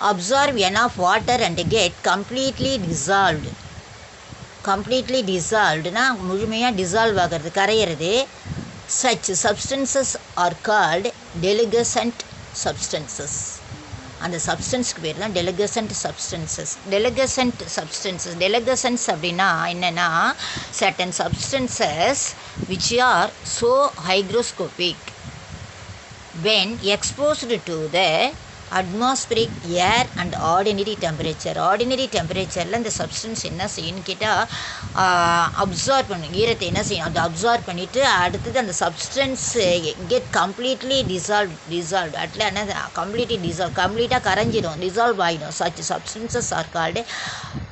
absorb enough water and get completely dissolved. Completely டிசால்வ்டுனா முழுமையாக dissolve ஆகிறது, கரையிறது. Such substances are called deliquescent substances. அந்த சப்ஸ்டன்ஸ்க்கு பேர் தான் டெலிகசன்ட் சப்ஸ்டன்சஸ். டெலிகசன்ஸ் அப்படின்னா என்னென்னா, certain substances which are so hygroscopic when exposed to the atmospheric air and ordinary temperature. Ordinary டெம்பரேச்சரில் இந்த சப்ஸ்டன்ஸ் என்ன செய்யணும்னு கேட்டால் அப்சார்ப் பண்ணும், ஈரத்தை என்ன செய்யும், அதை அப்சார்ப் பண்ணிவிட்டு அடுத்தது அந்த சப்ஸ்டன்ஸ் கெட் கம்ப்ளீட்லி டிசால்வ் அட்ல என்ன கம்ப்ளீட்டாக கரைஞ்சிடும், டிசால்வ் ஆகிடும். Such substances are called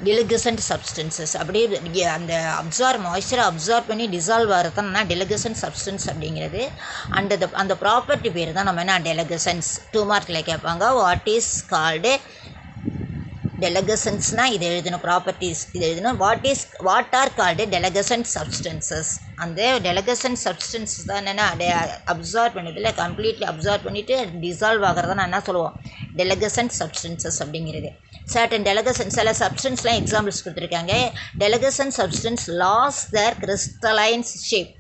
deliquescent substances. அப்படியே அந்த மாய்ஸ்சரை அப்சார்ப் பண்ணி டிசால்வ் ஆகிறதுனா டெலிகசன்ட் சப்ஸ்டன்ஸ் அப்படிங்கிறது. அந்த ப்ராப்பர்ட்டி பேர் தான் நம்ம என்ன டெலிகசன்ஸ். 2 மார்க்கில் கேட்பாங்க. வாட் இஸ் கால்டு டெலிகசன்ஸ்னால் இது எழுதணும், ப்ராப்பர்ட்டிஸ் இது எழுதணும். What are called deliquescent substances. அந்த டெலிகசன்ட் சப்ஸ்டன்ஸ் தான் என்னென்னா அப்சார்ப் பண்ணுறதுல கம்ப்ளீட்லி அப்சார்ப் பண்ணிவிட்டு டிசால்வ் ஆகிறத நான் என்ன சொல்லுவோம், டெலிகசன்ட் சப்ஸ்டன்சஸ் அப்படிங்கிறது. certain டெலிகசன்ஸ் சில சப்ஸ்டன்ஸ்லாம் எக்ஸாம்பிள்ஸ் கொடுத்துருக்காங்க. டெலிகசன்ட் சப்ஸ்டன்ஸ் லாஸ் தர் கிறிஸ்டலைன்ஸ் ஷேப்.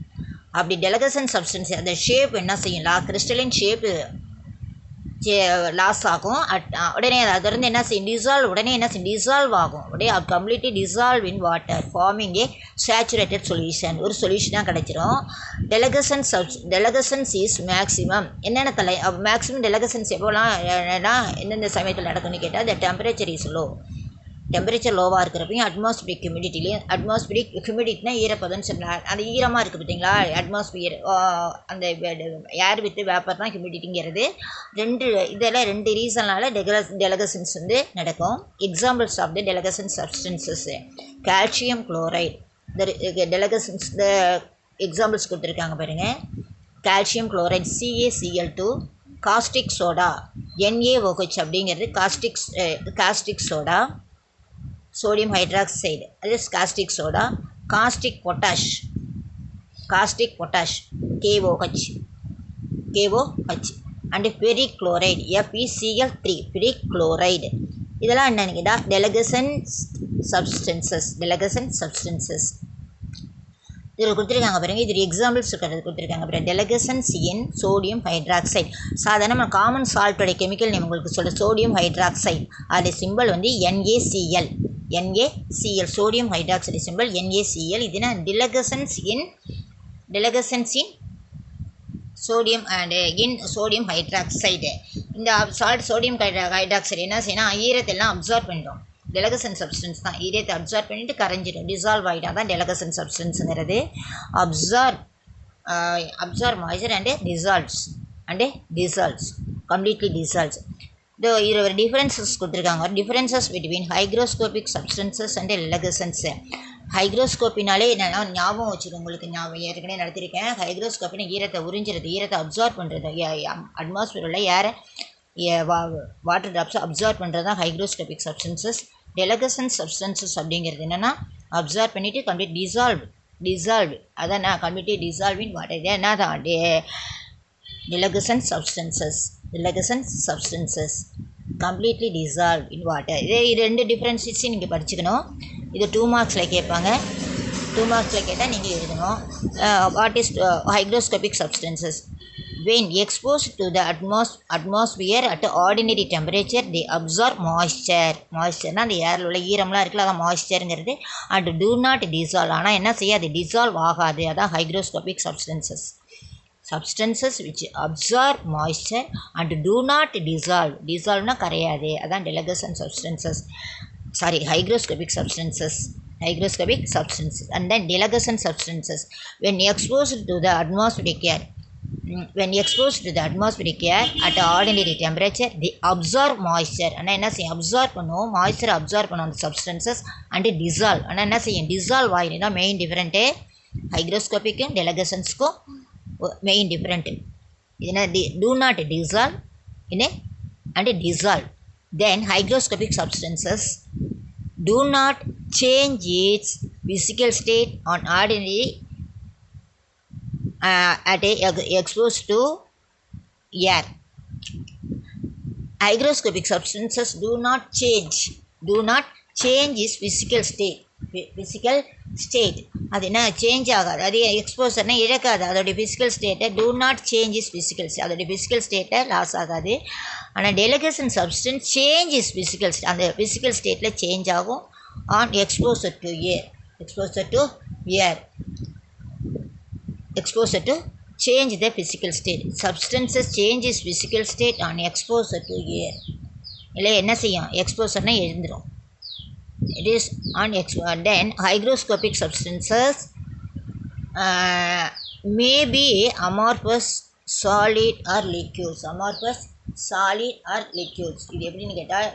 அப்படி டெலிகசன்ட் சப்ஸ்டன்ஸ் அந்த ஷேப் என்ன செய்யும், கிறிஸ்டலைன் ஷேப்பு லாஸ் ஆகும். உடனே அது வந்து என்ன செய்யும், டிசால்வ் ஆகும். அப்படியே completely dissolve in water forming a saturated solution. ஒரு சொல்யூஷனாக கிடைச்சிரும். Deliquescence is maximum. என்னென்ன மேக்ஸிமம் டெலிகசன்ஸ் எப்போலாம் எந்தெந்த சமயத்தில் நடக்கும்னு கேட்டால், the temperature is low. Temperature லோவாக இருக்கிறப்பையும் அட்மாஸ்பிரிக் ஹியூமிடிட்டிலையும், அட்மாஸ்பிரிக் ஹியூமிடிட்டினா ஈரப்பதம்னு சொல்லலாம். அந்த ஈரமாக இருக்குது பார்த்தீங்களா, அட்மாஸ்பியர் அந்த ஏர் வித்து வேப்பர் தான் ஹியூமிடிட்டிங்கிறது. இதெல்லாம் 2 ரீசனால் டெலிகசன்ஸ் வந்து நடக்கும். Examples of the deliquescent substances calcium chloride. இந்த டெலிகசன்ஸ் இந்த எக்ஸாம்பிள்ஸ் கொடுத்துருக்காங்க பாருங்கள். Calcium chloride CaCl2, caustic soda NaOH அப்படிங்கிறது காஸ்டிக் சோடா. சோடியம் ஹைட்ராக்சைடு அது caustic soda. Caustic potash KOH and ferric chloride FeCl3 ferric chloride. இதெல்லாம் என்னன்னு கேட்டால் டெலிகசன்ட் சப்ஸ்டன்சஸ். இதில் கொடுத்துருக்காங்க பாருங்கள். இது எக்ஸாம்பிள்ஸ் கொடுத்துருக்காங்க பாருங்கள். Deliquescence in sodium hydroxide. சாதாரண காமன் சால்ட்டோடைய கெமிக்கல் நேம் உங்களுக்கு சொல்ல, சோடியம் ஹைட்ராக்சைடு. அதோடைய சிம்பிள் வந்து NaCl. Sodium hydroxide simple NaCl. இதுனா deliquescence in sodium and in sodium hydroxide. இந்த சோடியம் ஹைட்ராக்சைடு என்ன செய்யணும், ஈரத்தெல்லாம் அப்சார்ப் பண்ணிடும். டெலிகசன்ட் சப்ஸ்டன்ஸ் தான், ஈரத்தை அப்சார்ப் பண்ணிவிட்டு கரைஞ்சிடும், டிசால்வ் ஆகிட்டா தான் டெலிகசன்ட் சப்ஸ்டன்ஸுங்கிறது. Absorb moisture and dissolves completely dissolves. இது ஒரு டிஃப்ரென்சஸ் கொடுத்துருக்காங்க. Differences between hygroscopic substances and deliquescence. ஹைக்ரோஸ்கோப்பினாலே என்னென்னா ஞாபகம் வச்சுக்கோங்க, உங்களுக்கு ஞாபகம் ஏற்கனவே நடத்திருக்கேன். ஹைக்ரோஸ்கோப்பினா ஈரத்தை உறிஞ்சிறது, ஈரத்தை அப்சார்ப் பண்ணுறது. அட்மாஸ்பியரில் வாட்டர் ட்ராப்ஸை அப்சார்ப் பண்ணுறது தான் ஹைக்ரோஸ்கோபிக் சப்ஸ்டன்சஸ். டெலிகசன்ட் சப்ஸ்டன்சஸ் அப்படிங்கிறது என்னென்னா அப்சார்ப் பண்ணிவிட்டு கம்ப்ளீட் டிசால்வ் அதான் நான் கம்ப்ளீட்லி டிசால்வின் வாட்டர். இது என்ன தான் deliquescent substances completely dissolve in water. இது 2 டிஃப்ரென்ஸையும் நீங்கள் படிச்சுக்கணும். இது 2 மார்க்ஸில் கேட்பாங்க. 2 மார்க்ஸில் கேட்டால் நீங்கள் எழுதணும். What is hygroscopic substances? When exposed to the atmosphere at ordinary temperature, they absorb moisture. Moistureனா அந்த ஏரில் உள்ள ஈரம்லாம் இருக்குல்ல, அதான் மாய்ஸ்சருங்கிறது. And do not dissolve. ஆனால் என்ன செய்யாது, டிசால்வ் ஆகாது. அதான் hygroscopic substances which absorb moisture and do not dissolve. டிசால்வ்னா கரையாது. அதான் deliquescent substances, hygroscopic substances. And then deliquescent substances when exposed to the atmospheric air at ordinary temperature, they absorb moisture. ஆனால் என்ன செய்யும், அப்சார்ப் பண்ணுவோம், மாய்ஸ்சரை absorb பண்ணுவோம் அந்த substances and dissolve. ஆனால் என்ன செய்யும், டிசால்வ் ஆகிடும். தான் மெயின் டிஃப்ரெண்ட்டு ஹைக்ரோஸ்கோபிக்கும் டெலிகசன்ஸ்க்கும் மெயின் டிஃப்ரெண்ட்டு. இதுனா do not dissolve and dissolve. Then hygroscopic substances do not change its physical state on ordinary at exposed to air. hygroscopic substances do not change its physical state. அது என்ன change ஆகாது, அது எக்ஸ்போசர்னா இழக்காது அதோடைய physical ஸ்டேட்டை. Do not change is physical state, அதோடைய physical ஸ்டேட்டை loss ஆகாது. ஆனால் deliquescent substance change is physical state, அந்த ஃபிசிக்கல் ஸ்டேட்டில் சேஞ்ச் ஆகும் on exposure to air exposure to change the physical state. Substances change its physical state on exposure to air. இல்லை என்ன செய்யும், எக்ஸ்போசர்னா எழுந்துடும். It is on then hygroscopic substances may be amorphous solid or liquids. இது எப்படின்னு கேட்டால்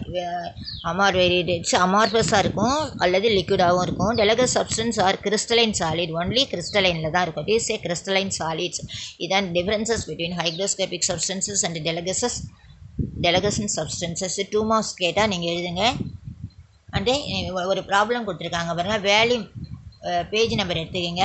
அமார்ஃபஸாக இருக்கும் அல்லது லிக்விடாகவும் இருக்கும். Deliquescent substance are crystalline solid, only கிறிஸ்டலைனில் தான் இருக்கும். It is a crystalline solids. இதான் differences between hygroscopic substances and deliquescent substances. 2 marks கேட்டால் நீங்கள் எழுதுங்க. அண்டு ஒரு ப்ராப்ளம் கொடுத்துருக்காங்க பாருங்கள், வேல்யூம் பேஜ் நம்பர் எடுத்துக்கோங்க.